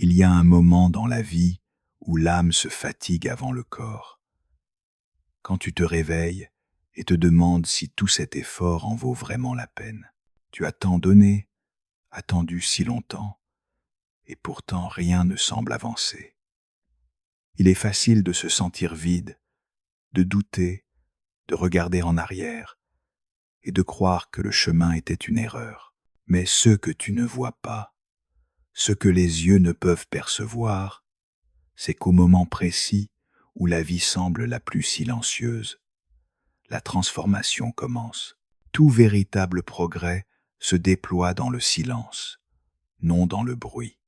Il y a un moment dans la vie où l'âme se fatigue avant le corps. Quand tu te réveilles et te demandes si tout cet effort en vaut vraiment la peine. Tu as tant donné, attendu si longtemps, et pourtant rien ne semble avancer. Il est facile de se sentir vide, de douter, de regarder en arrière, et de croire que le chemin était une erreur. Mais ce que tu ne vois pas, ce que les yeux ne peuvent percevoir, c'est qu'au moment précis où la vie semble la plus silencieuse, la transformation commence. Tout véritable progrès se déploie dans le silence, non dans le bruit.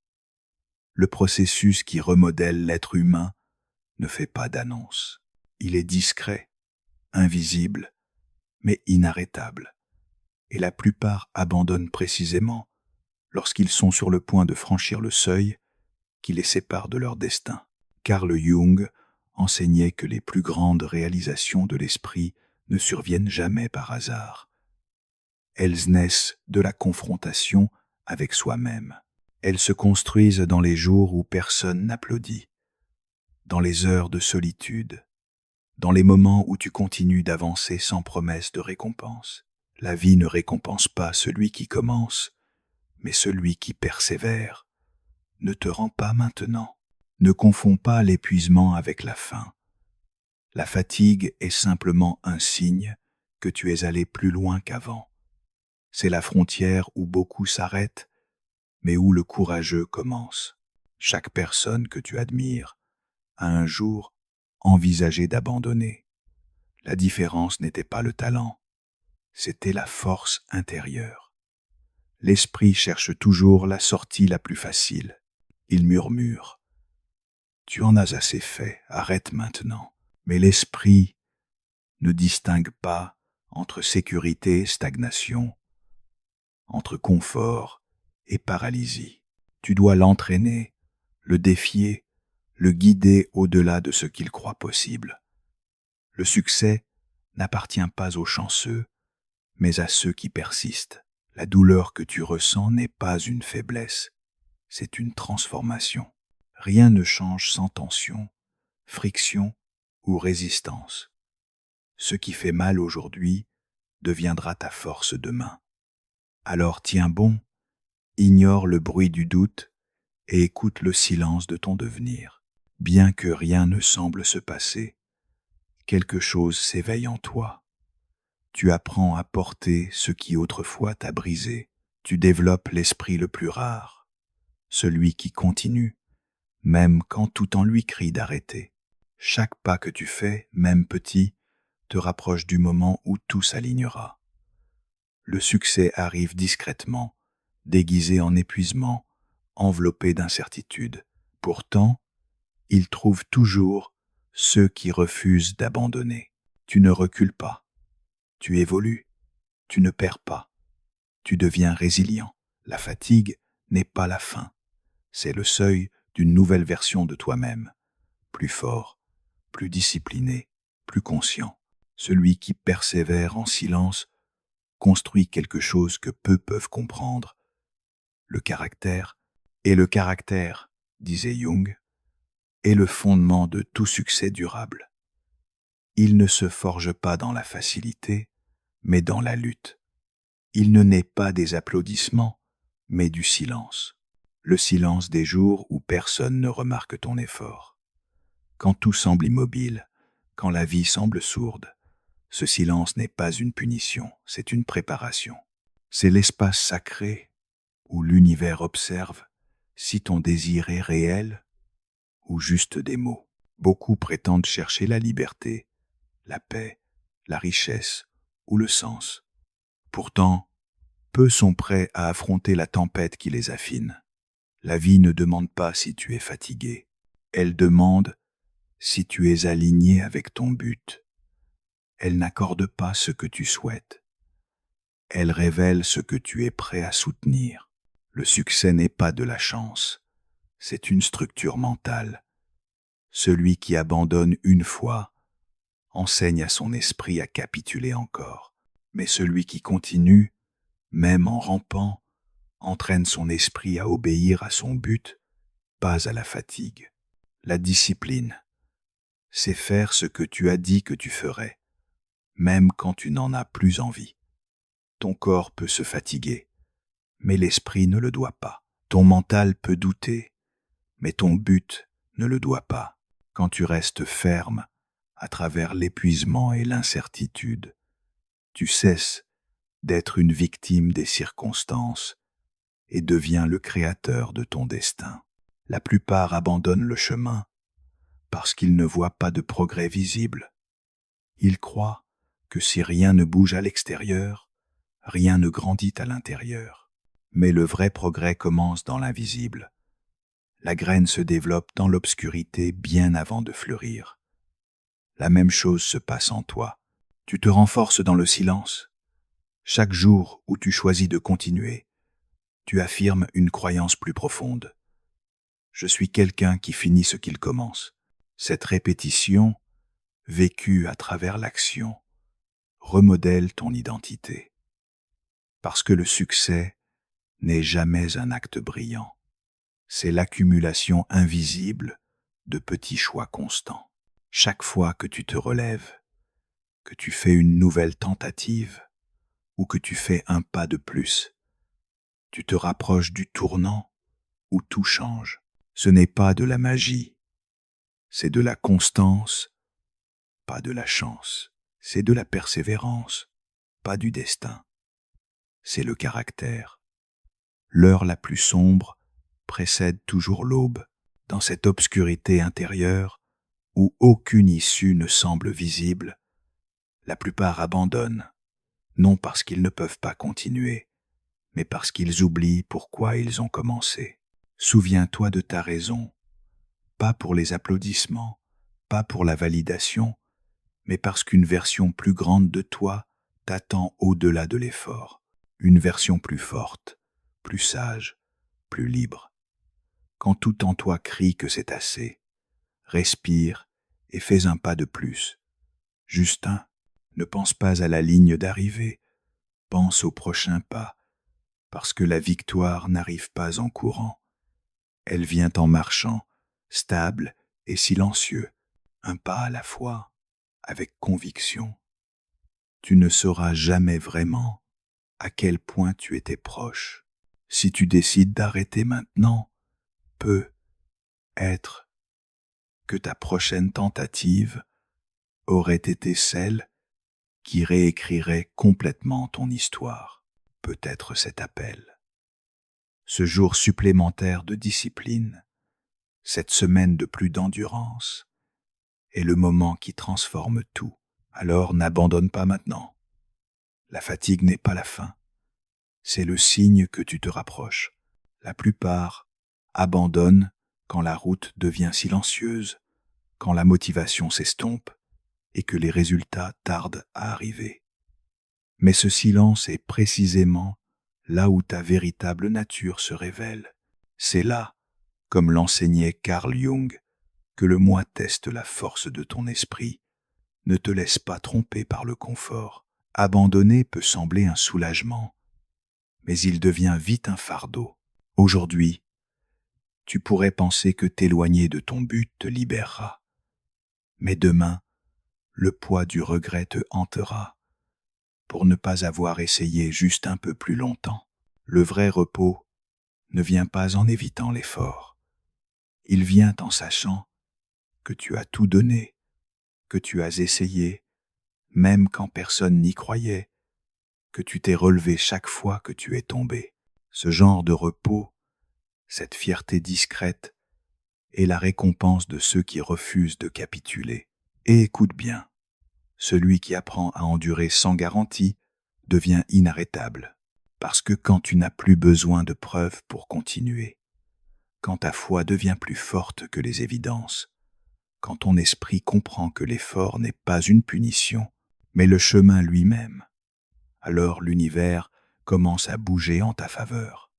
Le processus qui remodèle l'être humain ne fait pas d'annonce. Il est discret, invisible, mais inarrêtable. Et la plupart abandonnent précisément lorsqu'ils sont sur le point de franchir le seuil qui les sépare de leur destin. Carl Jung enseignait que les plus grandes réalisations de l'esprit ne surviennent jamais par hasard. Elles naissent de la confrontation avec soi-même. Elles se construisent dans les jours où personne n'applaudit, dans les heures de solitude, dans les moments où tu continues d'avancer sans promesse de récompense. La vie ne récompense pas celui qui commence, mais celui qui persévère. Ne te rends pas maintenant. Ne confonds pas l'épuisement avec la faim. La fatigue est simplement un signe que tu es allé plus loin qu'avant. C'est la frontière où beaucoup s'arrêtent, mais où le courageux commence. Chaque personne que tu admires a un jour envisagé d'abandonner. La différence n'était pas le talent, c'était la force intérieure. L'esprit cherche toujours la sortie la plus facile. Il murmure. Tu en as assez fait, arrête maintenant. Mais l'esprit ne distingue pas entre sécurité et stagnation, entre confort et paralysie. Tu dois l'entraîner, le défier, le guider au-delà de ce qu'il croit possible. Le succès n'appartient pas aux chanceux, mais à ceux qui persistent. La douleur que tu ressens n'est pas une faiblesse, c'est une transformation. Rien ne change sans tension, friction ou résistance. Ce qui fait mal aujourd'hui deviendra ta force demain. Alors tiens bon, ignore le bruit du doute et écoute le silence de ton devenir. Bien que rien ne semble se passer, quelque chose s'éveille en toi. Tu apprends à porter ce qui autrefois t'a brisé. Tu développes l'esprit le plus rare, celui qui continue, même quand tout en lui crie d'arrêter. Chaque pas que tu fais, même petit, te rapproche du moment où tout s'alignera. Le succès arrive discrètement, déguisé en épuisement, enveloppé d'incertitude. Pourtant, il trouve toujours ceux qui refusent d'abandonner. Tu ne recules pas, tu évolues, tu ne perds pas, tu deviens résilient. La fatigue n'est pas la fin, c'est le seuil d'une nouvelle version de toi-même, plus fort, plus discipliné, plus conscient. Celui qui persévère en silence construit quelque chose que peu peuvent comprendre. Le caractère, disait Jung, est le fondement de tout succès durable. Il ne se forge pas dans la facilité, mais dans la lutte. Il ne naît pas des applaudissements, mais du silence. Le silence des jours où personne ne remarque ton effort. Quand tout semble immobile, quand la vie semble sourde, ce silence n'est pas une punition, c'est une préparation. C'est l'espace sacré où l'univers observe si ton désir est réel ou juste des mots. Beaucoup prétendent chercher la liberté, la paix, la richesse ou le sens. Pourtant, peu sont prêts à affronter la tempête qui les affine. La vie ne demande pas si tu es fatigué, elle demande si tu es aligné avec ton but. Elle n'accorde pas ce que tu souhaites. Elle révèle ce que tu es prêt à soutenir. Le succès n'est pas de la chance, c'est une structure mentale. Celui qui abandonne une fois enseigne à son esprit à capituler encore. Mais celui qui continue, même en rampant, entraîne son esprit à obéir à son but pas à la fatigue. La discipline, c'est faire ce que tu as dit que tu ferais, même quand tu n'en as plus envie. Ton corps peut se fatiguer, mais l'esprit ne le doit pas. Ton mental peut douter, mais ton but ne le doit pas. Quand tu restes ferme à travers l'épuisement et l'incertitude, tu cesses d'être une victime des circonstances et deviens le créateur de ton destin. La plupart abandonnent le chemin parce qu'ils ne voient pas de progrès visible. Ils croient que si rien ne bouge à l'extérieur, rien ne grandit à l'intérieur. Mais le vrai progrès commence dans l'invisible. La graine se développe dans l'obscurité bien avant de fleurir. La même chose se passe en toi. Tu te renforces dans le silence. Chaque jour où tu choisis de continuer, tu affirmes une croyance plus profonde. Je suis quelqu'un qui finit ce qu'il commence. Cette répétition, vécue à travers l'action, remodèle ton identité. Parce que le succès n'est jamais un acte brillant. C'est l'accumulation invisible de petits choix constants. Chaque fois que tu te relèves, que tu fais une nouvelle tentative ou que tu fais un pas de plus, tu te rapproches du tournant où tout change. Ce n'est pas de la magie, c'est de la constance, pas de la chance. C'est de la persévérance, pas du destin. C'est le caractère. L'heure la plus sombre précède toujours l'aube. Dans cette obscurité intérieure, où aucune issue ne semble visible, la plupart abandonnent, non parce qu'ils ne peuvent pas continuer, mais parce qu'ils oublient pourquoi ils ont commencé. Souviens-toi de ta raison, pas pour les applaudissements, pas pour la validation, mais parce qu'une version plus grande de toi t'attend au-delà de l'effort, une version plus forte, plus sage, plus libre. Quand tout en toi crie que c'est assez, respire et fais un pas de plus. Juste un. Ne pense pas à la ligne d'arrivée, pense au prochain pas, parce que la victoire n'arrive pas en courant. Elle vient en marchant, stable et silencieux, un pas à la fois, avec conviction. Tu ne sauras jamais vraiment à quel point tu étais proche. Si tu décides d'arrêter maintenant, peut être que ta prochaine tentative aurait été celle qui réécrirait complètement ton histoire. Peut-être cet appel, ce jour supplémentaire de discipline, cette semaine de plus d'endurance, est le moment qui transforme tout. Alors n'abandonne pas maintenant. La fatigue n'est pas la fin, c'est le signe que tu te rapproches. La plupart abandonnent quand la route devient silencieuse, quand la motivation s'estompe et que les résultats tardent à arriver. Mais ce silence est précisément là où ta véritable nature se révèle. C'est là, comme l'enseignait Carl Jung, que le moi teste la force de ton esprit. Ne te laisse pas tromper par le confort. Abandonner peut sembler un soulagement, mais il devient vite un fardeau. Aujourd'hui, tu pourrais penser que t'éloigner de ton but te libérera. Mais demain, le poids du regret te hantera pour ne pas avoir essayé juste un peu plus longtemps. Le vrai repos ne vient pas en évitant l'effort. Il vient en sachant que tu as tout donné, que tu as essayé, même quand personne n'y croyait, que tu t'es relevé chaque fois que tu es tombé. Ce genre de repos, cette fierté discrète, est la récompense de ceux qui refusent de capituler. Et écoute bien, celui qui apprend à endurer sans garantie devient inarrêtable. Parce que quand tu n'as plus besoin de preuves pour continuer, quand ta foi devient plus forte que les évidences, quand ton esprit comprend que l'effort n'est pas une punition, mais le chemin lui-même, alors l'univers commence à bouger en ta faveur.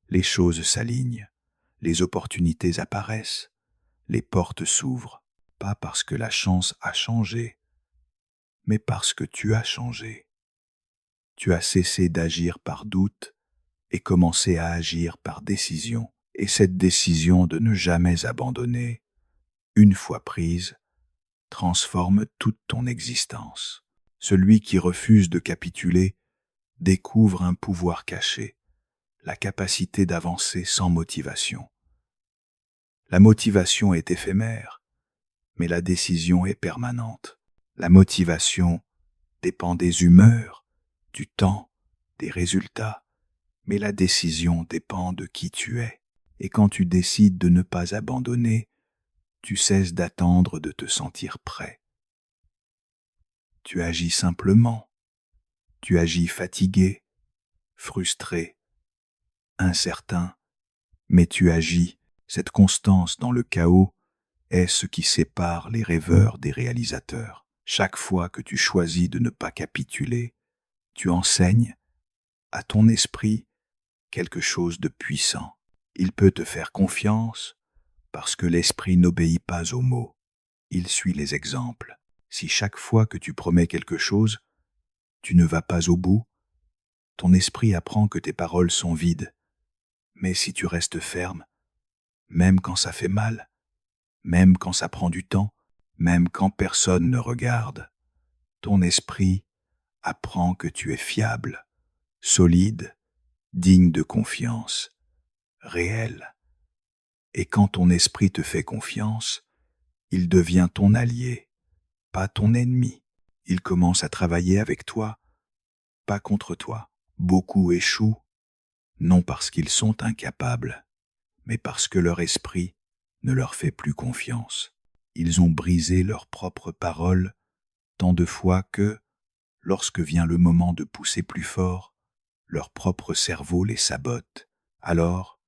Les choses s'alignent, les opportunités apparaissent, les portes s'ouvrent, pas parce que la chance a changé, mais parce que tu as changé. Tu as cessé d'agir par doute et commencé à agir par décision. Et cette décision de ne jamais abandonner, une fois prise, transforme toute ton existence. Celui qui refuse de capituler découvre un pouvoir caché, la capacité d'avancer sans motivation. La motivation est éphémère, mais la décision est permanente. La motivation dépend des humeurs, du temps, des résultats, mais la décision dépend de qui tu es. Et quand tu décides de ne pas abandonner, tu cesses d'attendre de te sentir prêt. Tu agis simplement, tu agis fatigué, frustré, incertain, mais tu agis. Cette constance dans le chaos est ce qui sépare les rêveurs des réalisateurs. Chaque fois que tu choisis de ne pas capituler, tu enseignes à ton esprit quelque chose de puissant. Il peut te faire confiance parce que l'esprit n'obéit pas aux mots. Il suit les exemples. Si chaque fois que tu promets quelque chose, tu ne vas pas au bout, ton esprit apprend que tes paroles sont vides. Mais si tu restes ferme, même quand ça fait mal, même quand ça prend du temps, même quand personne ne regarde, ton esprit apprend que tu es fiable, solide, digne de confiance, réel. Et quand ton esprit te fait confiance, il devient ton allié, pas ton ennemi. Il commence à travailler avec toi, pas contre toi. Beaucoup échouent, non parce qu'ils sont incapables, mais parce que leur esprit ne leur fait plus confiance. Ils ont brisé leurs propres paroles tant de fois que, lorsque vient le moment de pousser plus fort, leur propre cerveau les sabote. Alors,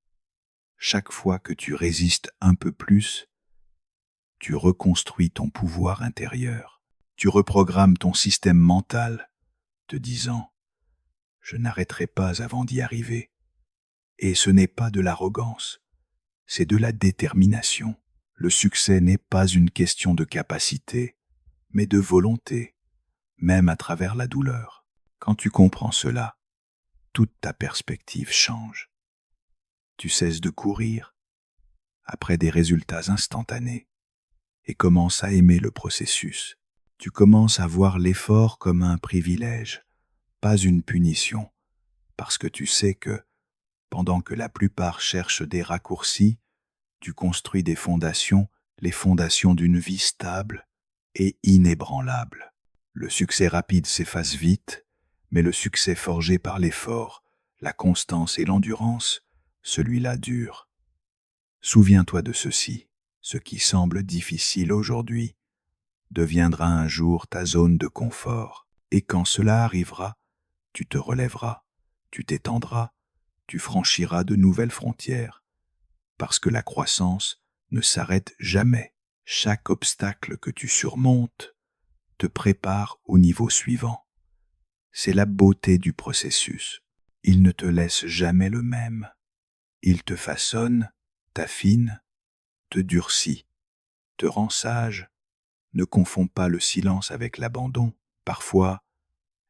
chaque fois que tu résistes un peu plus, tu reconstruis ton pouvoir intérieur. Tu reprogrammes ton système mental, te disant « Je n'arrêterai pas avant d'y arriver ». Et ce n'est pas de l'arrogance, c'est de la détermination. Le succès n'est pas une question de capacité, mais de volonté, même à travers la douleur. Quand tu comprends cela, toute ta perspective change. Tu cesses de courir après des résultats instantanés et commences à aimer le processus. Tu commences à voir l'effort comme un privilège, pas une punition, parce que tu sais que, pendant que la plupart cherchent des raccourcis, tu construis des fondations, les fondations d'une vie stable et inébranlable. Le succès rapide s'efface vite, mais le succès forgé par l'effort, la constance et l'endurance, celui-là dure. Souviens-toi de ceci, ce qui semble difficile aujourd'hui deviendra un jour ta zone de confort, et quand cela arrivera, tu te relèveras, tu t'étendras, tu franchiras de nouvelles frontières, parce que la croissance ne s'arrête jamais. Chaque obstacle que tu surmontes te prépare au niveau suivant. C'est la beauté du processus. Il ne te laisse jamais le même. Il te façonne, t'affine, te durcit, te rend sage. Ne confonds pas le silence avec l'abandon. Parfois,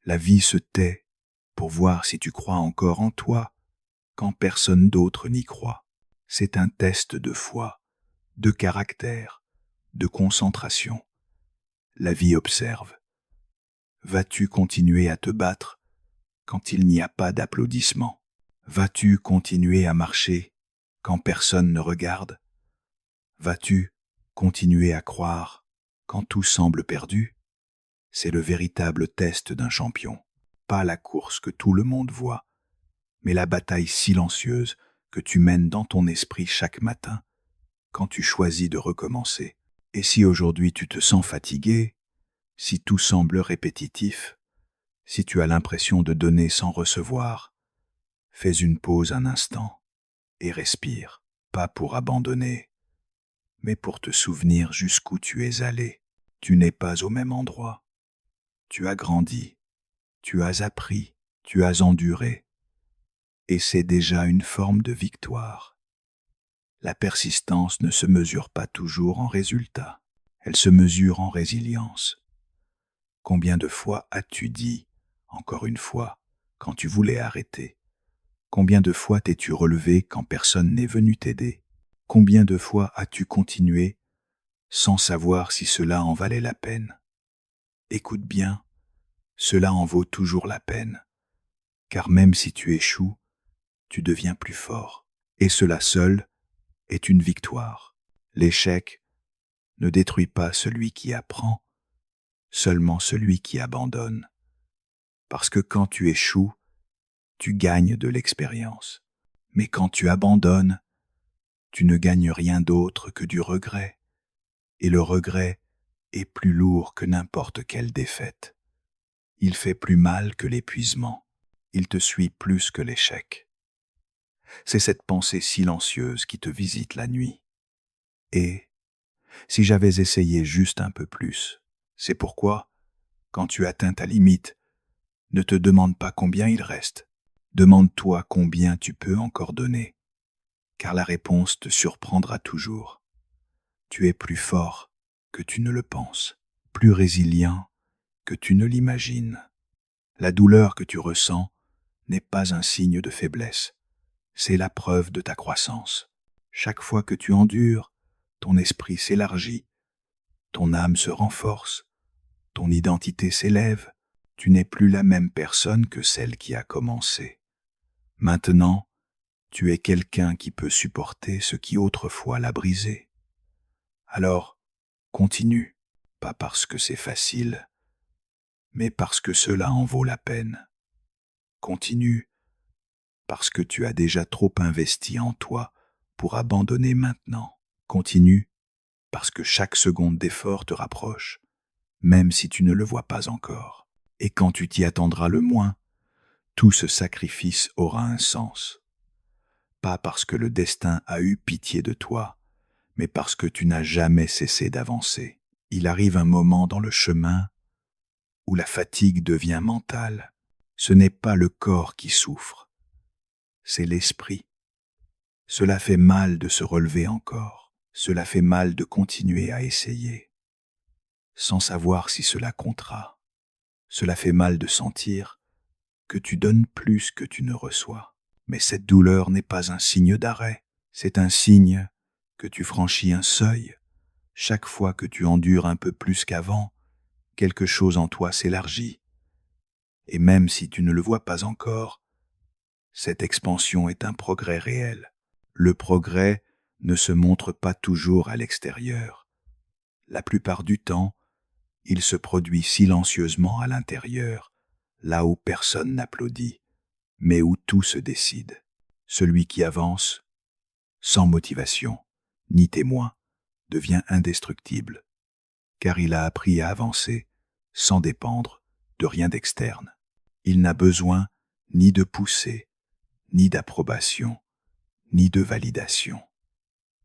la vie se tait pour voir si tu crois encore en toi quand personne d'autre n'y croit. C'est un test de foi, de caractère, de concentration. La vie observe. Vas-tu continuer à te battre quand il n'y a pas d'applaudissements? Vas-tu continuer à marcher quand personne ne regarde? Vas-tu continuer à croire quand tout semble perdu? C'est le véritable test d'un champion, pas la course que tout le monde voit, mais la bataille silencieuse que tu mènes dans ton esprit chaque matin quand tu choisis de recommencer. Et si aujourd'hui tu te sens fatigué, si tout semble répétitif, si tu as l'impression de donner sans recevoir, fais une pause un instant et respire, pas pour abandonner, mais pour te souvenir jusqu'où tu es allé. Tu n'es pas au même endroit. Tu as grandi, tu as appris, tu as enduré, et c'est déjà une forme de victoire. La persistance ne se mesure pas toujours en résultats, elle se mesure en résilience. Combien de fois as-tu dit, encore une fois, quand tu voulais arrêter? Combien de fois t'es-tu relevé quand personne n'est venu t'aider? Combien de fois as-tu continué sans savoir si cela en valait la peine? Écoute bien, cela en vaut toujours la peine, car même si tu échoues, tu deviens plus fort. Et cela seul est une victoire. L'échec ne détruit pas celui qui apprend, seulement celui qui abandonne. Parce que quand tu échoues, tu gagnes de l'expérience. Mais quand tu abandonnes, tu ne gagnes rien d'autre que du regret. Et le regret est plus lourd que n'importe quelle défaite. Il fait plus mal que l'épuisement. Il te suit plus que l'échec. C'est cette pensée silencieuse qui te visite la nuit. Et si j'avais essayé juste un peu plus, c'est pourquoi, quand tu atteins ta limite, ne te demande pas combien il reste. Demande-toi combien tu peux encore donner, car la réponse te surprendra toujours. Tu es plus fort que tu ne le penses, plus résilient que tu ne l'imagines. La douleur que tu ressens n'est pas un signe de faiblesse, c'est la preuve de ta croissance. Chaque fois que tu endures, ton esprit s'élargit, ton âme se renforce, ton identité s'élève, tu n'es plus la même personne que celle qui a commencé. Maintenant, tu es quelqu'un qui peut supporter ce qui autrefois l'a brisé. Alors, continue, pas parce que c'est facile, mais parce que cela en vaut la peine. Continue, parce que tu as déjà trop investi en toi pour abandonner maintenant. Continue, parce que chaque seconde d'effort te rapproche, même si tu ne le vois pas encore. Et quand tu t'y attendras le moins, tout ce sacrifice aura un sens. Pas parce que le destin a eu pitié de toi, mais parce que tu n'as jamais cessé d'avancer. Il arrive un moment dans le chemin où la fatigue devient mentale. Ce n'est pas le corps qui souffre, c'est l'esprit. Cela fait mal de se relever encore, cela fait mal de continuer à essayer, sans savoir si cela comptera. Cela fait mal de sentir que tu donnes plus que tu ne reçois. Mais cette douleur n'est pas un signe d'arrêt, c'est un signe que tu franchis un seuil. Chaque fois que tu endures un peu plus qu'avant, quelque chose en toi s'élargit. Et même si tu ne le vois pas encore, cette expansion est un progrès réel. Le progrès ne se montre pas toujours à l'extérieur. La plupart du temps, il se produit silencieusement à l'intérieur, là où personne n'applaudit, mais où tout se décide. Celui qui avance, sans motivation, ni témoin, devient indestructible, car il a appris à avancer sans dépendre de rien d'externe. Il n'a besoin ni de poussée, ni d'approbation, ni de validation.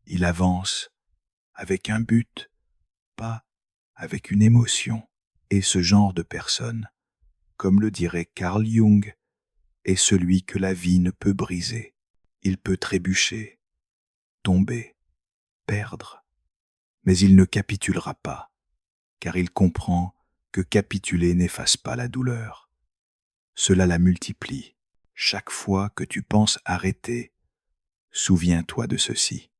Il avance avec un but, pas avec une émotion. Et ce genre de personne, comme le dirait Carl Jung, est celui que la vie ne peut briser. Il peut trébucher, tomber, perdre, mais il ne capitulera pas, car il comprend que capituler n'efface pas la douleur. Cela la multiplie. Chaque fois que tu penses arrêter, souviens-toi de ceci.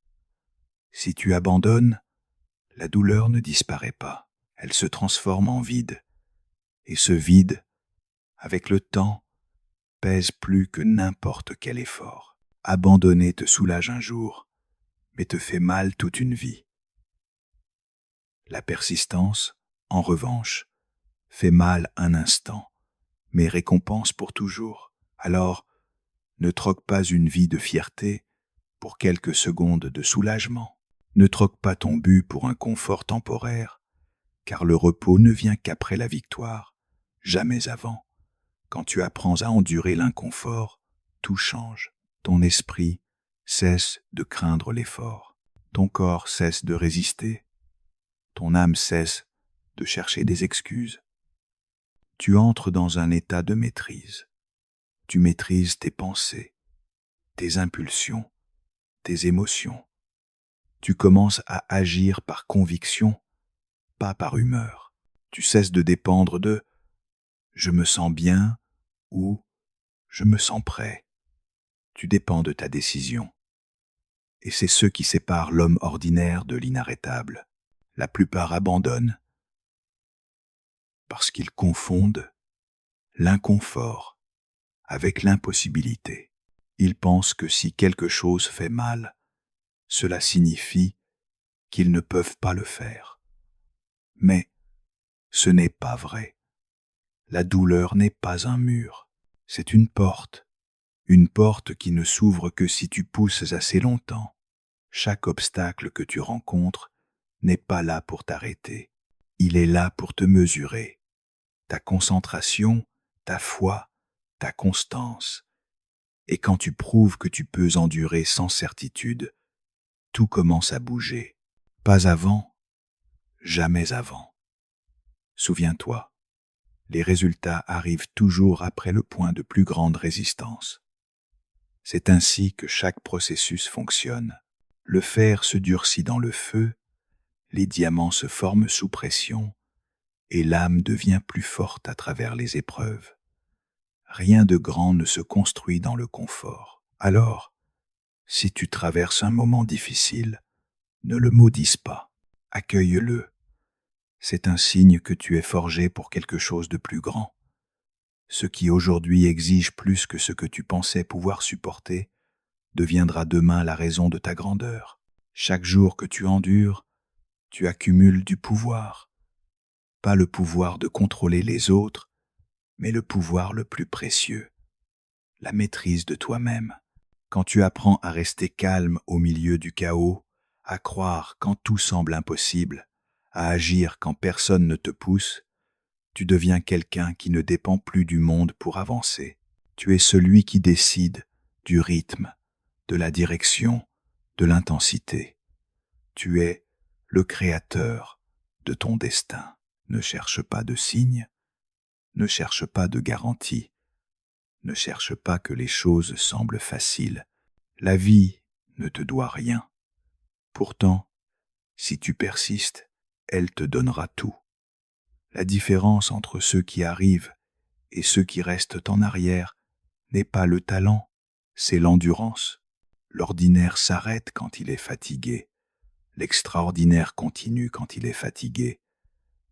Si tu abandonnes, la douleur ne disparaît pas, elle se transforme en vide. Et ce vide, avec le temps, pèse plus que n'importe quel effort. Abandonner te soulage un jour, mais te fait mal toute une vie. La persistance, en revanche, fait mal un instant, mais récompense pour toujours. Alors, ne troque pas une vie de fierté pour quelques secondes de soulagement. Ne troque pas ton but pour un confort temporaire, car le repos ne vient qu'après la victoire, jamais avant. Quand tu apprends à endurer l'inconfort, tout change. Ton esprit cesse de craindre l'effort. Ton corps cesse de résister. Ton âme cesse de chercher des excuses. Tu entres dans un état de maîtrise. Tu maîtrises tes pensées, tes impulsions, tes émotions. Tu commences à agir par conviction, pas par humeur. Tu cesses de dépendre de « je me sens bien » ou « je me sens prêt ». Tu dépends de ta décision. Et c'est ce qui sépare l'homme ordinaire de l'inarrêtable. La plupart abandonnent parce qu'ils confondent l'inconfort avec l'impossibilité. Ils pensent que si quelque chose fait mal, cela signifie qu'ils ne peuvent pas le faire. Mais ce n'est pas vrai. La douleur n'est pas un mur, c'est une porte qui ne s'ouvre que si tu pousses assez longtemps. Chaque obstacle que tu rencontres n'est pas là pour t'arrêter, il est là pour te mesurer. Ta concentration, ta foi, ta constance. Et quand tu prouves que tu peux endurer sans certitude, tout commence à bouger. Pas avant, jamais avant. Souviens-toi, les résultats arrivent toujours après le point de plus grande résistance. C'est ainsi que chaque processus fonctionne. Le fer se durcit dans le feu, les diamants se forment sous pression, et l'âme devient plus forte à travers les épreuves. Rien de grand ne se construit dans le confort. Alors, si tu traverses un moment difficile, ne le maudisse pas, accueille-le. C'est un signe que tu es forgé pour quelque chose de plus grand. Ce qui aujourd'hui exige plus que ce que tu pensais pouvoir supporter deviendra demain la raison de ta grandeur. Chaque jour que tu endures, tu accumules du pouvoir. Pas le pouvoir de contrôler les autres, mais le pouvoir le plus précieux, la maîtrise de toi-même. Quand tu apprends à rester calme au milieu du chaos, à croire quand tout semble impossible, à agir quand personne ne te pousse, tu deviens quelqu'un qui ne dépend plus du monde pour avancer. Tu es celui qui décide du rythme, de la direction, de l'intensité. Tu es le créateur de ton destin. Ne cherche pas de signes, ne cherche pas de garantie, ne cherche pas que les choses semblent faciles. La vie ne te doit rien. Pourtant, si tu persistes, elle te donnera tout. La différence entre ceux qui arrivent et ceux qui restent en arrière n'est pas le talent, c'est l'endurance. L'ordinaire s'arrête quand il est fatigué. L'extraordinaire continue quand il est fatigué.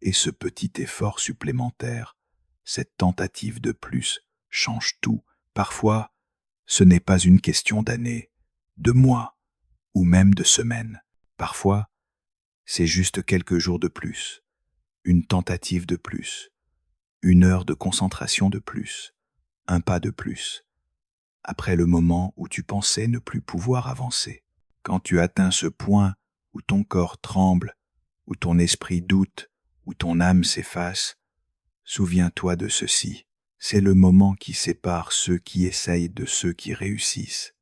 Et ce petit effort supplémentaire, cette tentative de plus, change tout. Parfois, ce n'est pas une question d'années, de mois, ou même de semaines. Parfois, c'est juste quelques jours de plus, une tentative de plus, une heure de concentration de plus, un pas de plus, après le moment où tu pensais ne plus pouvoir avancer. Quand tu atteins ce point où ton corps tremble, où ton esprit doute, où ton âme s'efface, souviens-toi de ceci. C'est le moment qui sépare ceux qui essayent de ceux qui réussissent.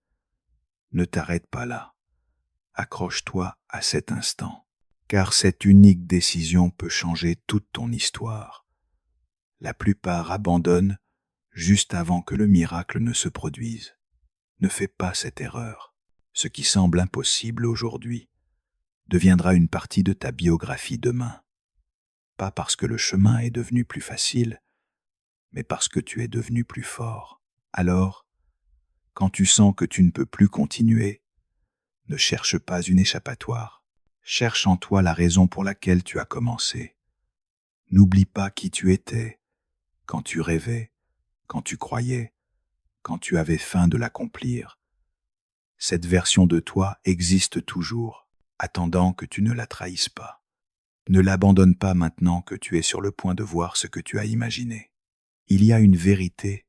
Ne t'arrête pas là. Accroche-toi à cet instant, car cette unique décision peut changer toute ton histoire. La plupart abandonnent juste avant que le miracle ne se produise. Ne fais pas cette erreur. Ce qui semble impossible aujourd'hui deviendra une partie de ta biographie demain. Pas parce que le chemin est devenu plus facile, mais parce que tu es devenu plus fort. Alors, quand tu sens que tu ne peux plus continuer, ne cherche pas une échappatoire. Cherche en toi la raison pour laquelle tu as commencé. N'oublie pas qui tu étais, quand tu rêvais, quand tu croyais, quand tu avais faim de l'accomplir. Cette version de toi existe toujours, attendant que tu ne la trahisses pas. Ne l'abandonne pas maintenant que tu es sur le point de voir ce que tu as imaginé. Il y a une vérité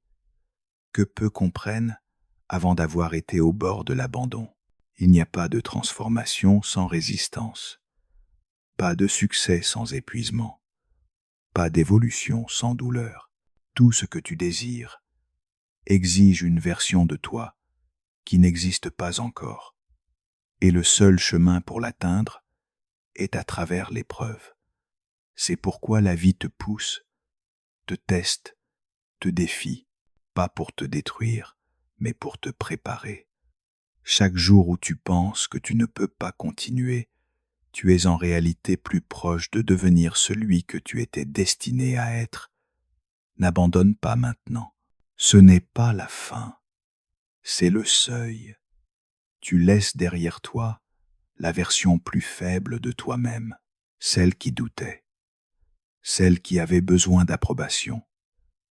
que peu comprennent avant d'avoir été au bord de l'abandon. Il n'y a pas de transformation sans résistance, pas de succès sans épuisement, pas d'évolution sans douleur. Tout ce que tu désires exige une version de toi qui n'existe pas encore, et le seul chemin pour l'atteindre est à travers l'épreuve. C'est pourquoi la vie te pousse, te teste, te défie, pas pour te détruire, mais pour te préparer. Chaque jour où tu penses que tu ne peux pas continuer, tu es en réalité plus proche de devenir celui que tu étais destiné à être. N'abandonne pas maintenant. Ce n'est pas la fin, c'est le seuil. Tu laisses derrière toi la version plus faible de toi-même, celle qui doutait, celle qui avait besoin d'approbation.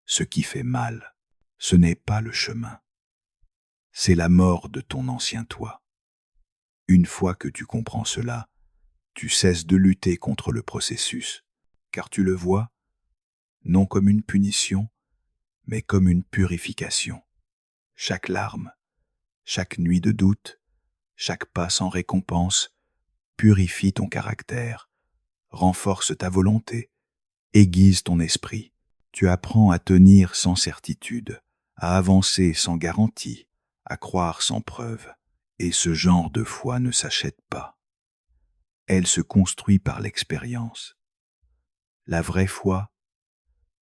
Ce qui fait mal, ce n'est pas le chemin, c'est la mort de ton ancien toi. Une fois que tu comprends cela, tu cesses de lutter contre le processus, car tu le vois, non comme une punition, mais comme une purification. Chaque larme, chaque nuit de doute, chaque pas sans récompense purifie ton caractère, renforce ta volonté, aiguise ton esprit. Tu apprends à tenir sans certitude, à avancer sans garantie, à croire sans preuve. Et ce genre de foi ne s'achète pas. Elle se construit par l'expérience. La vraie foi,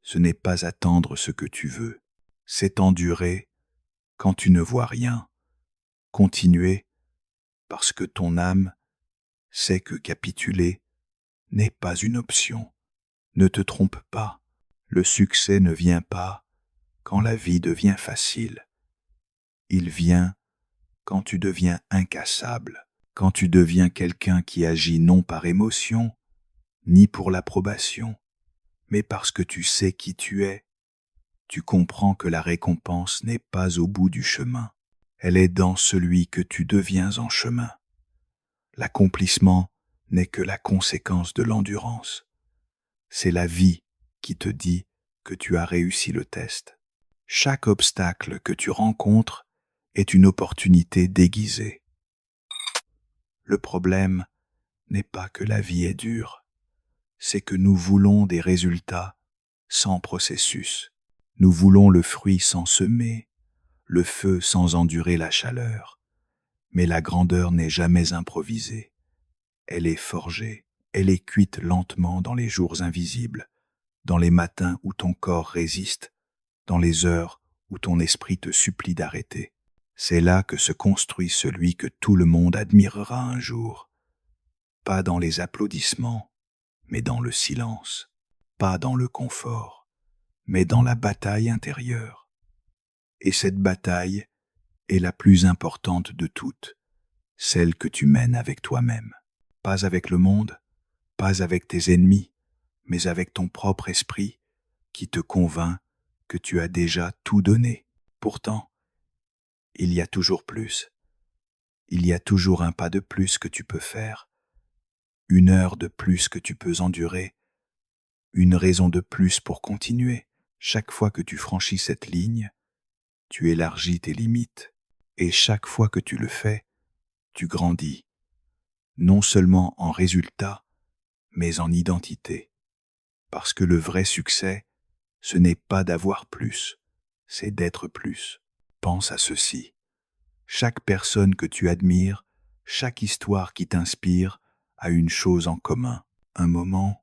ce n'est pas attendre ce que tu veux, c'est endurer quand tu ne vois rien, continuer parce que ton âme sait que capituler n'est pas une option. Ne te trompe pas, le succès ne vient pas quand la vie devient facile. Il vient quand tu deviens incassable, quand tu deviens quelqu'un qui agit non par émotion, ni pour l'approbation, mais parce que tu sais qui tu es. Tu comprends que la récompense n'est pas au bout du chemin, elle est dans celui que tu deviens en chemin. L'accomplissement n'est que la conséquence de l'endurance. C'est la vie qui te dit que tu as réussi le test. Chaque obstacle que tu rencontres est une opportunité déguisée. Le problème n'est pas que la vie est dure, c'est que nous voulons des résultats sans processus. Nous voulons le fruit sans semer, le feu sans endurer la chaleur. Mais la grandeur n'est jamais improvisée. Elle est forgée, elle est cuite lentement dans les jours invisibles, dans les matins où ton corps résiste, dans les heures où ton esprit te supplie d'arrêter. C'est là que se construit celui que tout le monde admirera un jour. Pas dans les applaudissements, mais dans le silence. Pas dans le confort, mais dans la bataille intérieure. Et cette bataille est la plus importante de toutes, celle que tu mènes avec toi-même. Pas avec le monde, pas avec tes ennemis, mais avec ton propre esprit qui te convainc que tu as déjà tout donné. Pourtant, il y a toujours plus. Il y a toujours un pas de plus que tu peux faire, une heure de plus que tu peux endurer, une raison de plus pour continuer. Chaque fois que tu franchis cette ligne, tu élargis tes limites. Et chaque fois que tu le fais, tu grandis, non seulement en résultat, mais en identité. Parce que le vrai succès, ce n'est pas d'avoir plus, c'est d'être plus. Pense à ceci. Chaque personne que tu admires, chaque histoire qui t'inspire, a une chose en commun. Un moment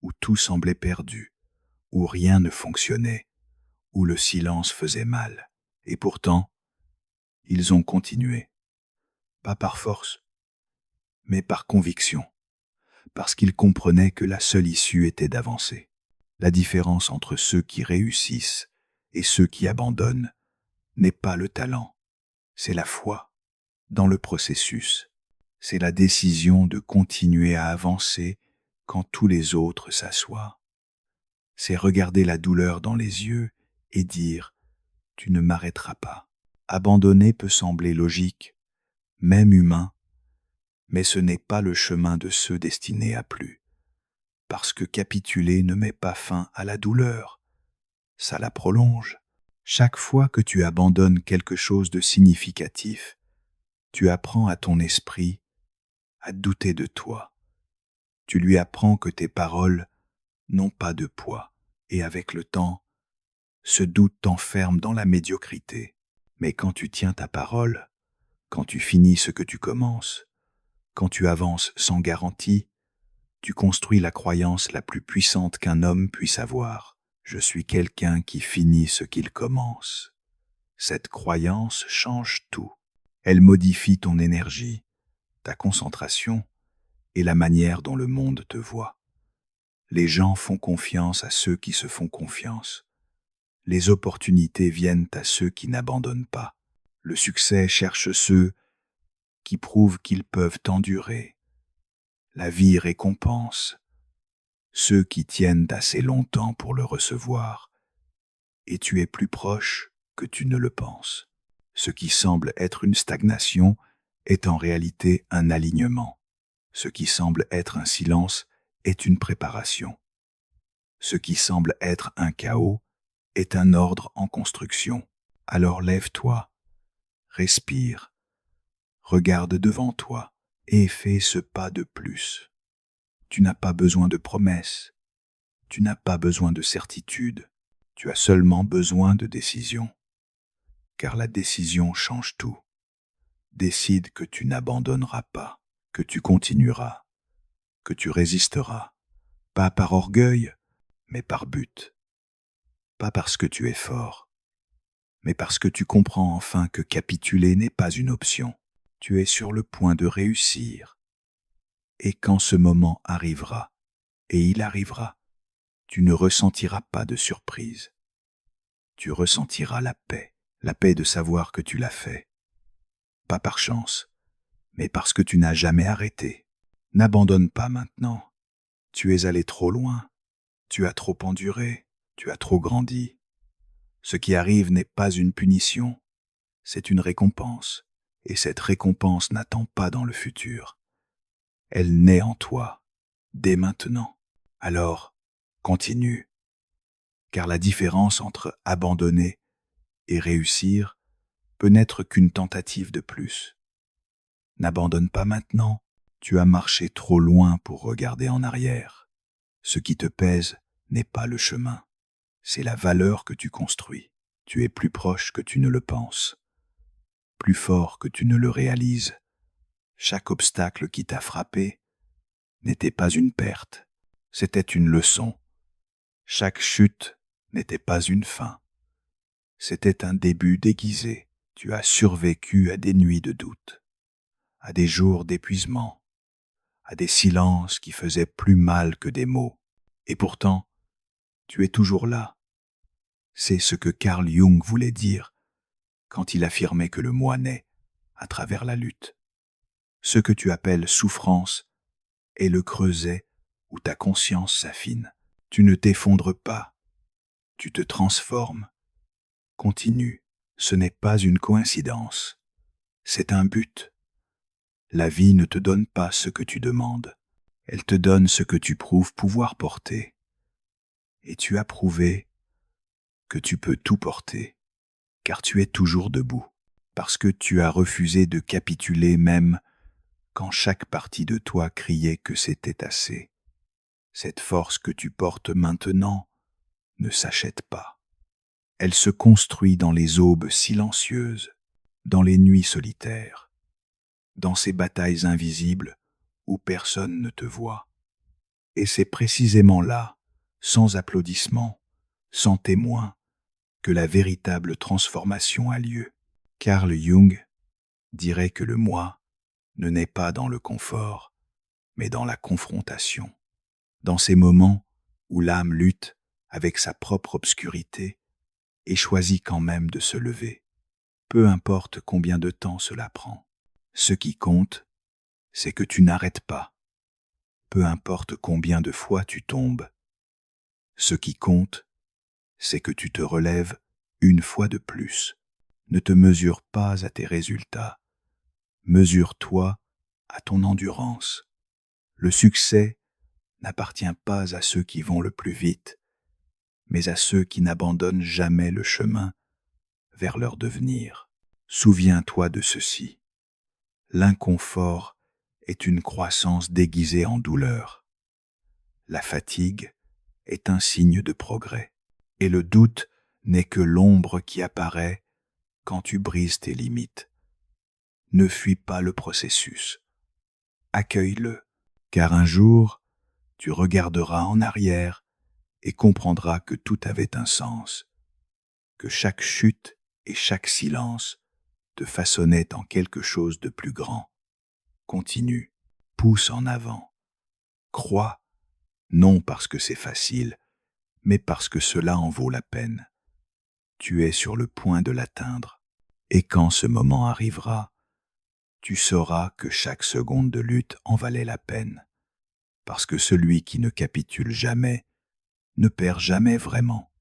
où tout semblait perdu, où rien ne fonctionnait, où le silence faisait mal. Et pourtant, ils ont continué. Pas par force, mais par conviction. Parce qu'ils comprenaient que la seule issue était d'avancer. La différence entre ceux qui réussissent et ceux qui abandonnent n'est pas le talent, c'est la foi dans le processus. C'est la décision de continuer à avancer quand tous les autres s'assoient. C'est regarder la douleur dans les yeux et dire « tu ne m'arrêteras pas ». Abandonner peut sembler logique, même humain, mais ce n'est pas le chemin de ceux destinés à plus. Parce que capituler ne met pas fin à la douleur, ça la prolonge. Chaque fois que tu abandonnes quelque chose de significatif, tu apprends à ton esprit à douter de toi. Tu lui apprends que tes paroles n'ont pas de poids, et avec le temps, ce doute t'enferme dans la médiocrité. Mais quand tu tiens ta parole, quand tu finis ce que tu commences, quand tu avances sans garantie, tu construis la croyance la plus puissante qu'un homme puisse avoir. Je suis quelqu'un qui finit ce qu'il commence. Cette croyance change tout. Elle modifie ton énergie, ta concentration et la manière dont le monde te voit. Les gens font confiance à ceux qui se font confiance. Les opportunités viennent à ceux qui n'abandonnent pas. Le succès cherche ceux qui prouvent qu'ils peuvent endurer. La vie récompense ceux qui tiennent assez longtemps pour le recevoir, et tu es plus proche que tu ne le penses. Ce qui semble être une stagnation est en réalité un alignement. Ce qui semble être un silence est une préparation. Ce qui semble être un chaos est un ordre en construction. Alors lève-toi, respire, regarde devant toi et fais ce pas de plus. Tu n'as pas besoin de promesses, tu n'as pas besoin de certitude, tu as seulement besoin de décision. Car la décision change tout. Décide que tu n'abandonneras pas, que tu continueras, que tu résisteras, pas par orgueil, mais par but. Pas parce que tu es fort, mais parce que tu comprends enfin que capituler n'est pas une option. Tu es sur le point de réussir. Et quand ce moment arrivera, et il arrivera, tu ne ressentiras pas de surprise. Tu ressentiras la paix de savoir que tu l'as fait. Pas par chance, mais parce que tu n'as jamais arrêté. N'abandonne pas maintenant. Tu es allé trop loin. Tu as trop enduré. Tu as trop grandi. Ce qui arrive n'est pas une punition, c'est une récompense. Et cette récompense n'attend pas dans le futur. Elle naît en toi, dès maintenant. Alors, continue. Car la différence entre abandonner et réussir peut n'être qu'une tentative de plus. N'abandonne pas maintenant, tu as marché trop loin pour regarder en arrière. Ce qui te pèse n'est pas le chemin, c'est la valeur que tu construis. Tu es plus proche que tu ne le penses, plus fort que tu ne le réalises. Chaque obstacle qui t'a frappé n'était pas une perte, c'était une leçon. Chaque chute n'était pas une fin, c'était un début déguisé. Tu as survécu à des nuits de doute, à des jours d'épuisement, à des silences qui faisaient plus mal que des mots. Et pourtant, tu es toujours là. C'est ce que Carl Jung voulait dire quand il affirmait que le moi naît à travers la lutte. Ce que tu appelles souffrance est le creuset où ta conscience s'affine. Tu ne t'effondres pas, tu te transformes. Continue, ce n'est pas une coïncidence, c'est un but. La vie ne te donne pas ce que tu demandes, elle te donne ce que tu prouves pouvoir porter. Et tu as prouvé que tu peux tout porter, car tu es toujours debout, parce que tu as refusé de capituler même quand chaque partie de toi criait que c'était assez. Cette force que tu portes maintenant ne s'achète pas. Elle se construit dans les aubes silencieuses, dans les nuits solitaires, dans ces batailles invisibles où personne ne te voit. Et c'est précisément là, sans applaudissements, sans témoins, que la véritable transformation a lieu. Carl Jung dirait que le moi ne naît pas dans le confort, mais dans la confrontation. Dans ces moments où l'âme lutte avec sa propre obscurité et choisit quand même de se lever. Peu importe combien de temps cela prend. Ce qui compte, c'est que tu n'arrêtes pas. Peu importe combien de fois tu tombes. Ce qui compte, c'est que tu te relèves une fois de plus. Ne te mesure pas à tes résultats. Mesure-toi à ton endurance. Le succès n'appartient pas à ceux qui vont le plus vite, mais à ceux qui n'abandonnent jamais le chemin vers leur devenir. Souviens-toi de ceci. L'inconfort est une croissance déguisée en douleur. La fatigue est un signe de progrès. Et le doute n'est que l'ombre qui apparaît quand tu brises tes limites. Ne fuis pas le processus. Accueille-le, car un jour, tu regarderas en arrière et comprendras que tout avait un sens, que chaque chute et chaque silence te façonnaient en quelque chose de plus grand. Continue, pousse en avant, crois, non parce que c'est facile, mais parce que cela en vaut la peine. Tu es sur le point de l'atteindre. Et quand ce moment arrivera, tu sauras que chaque seconde de lutte en valait la peine, parce que celui qui ne capitule jamais ne perd jamais vraiment.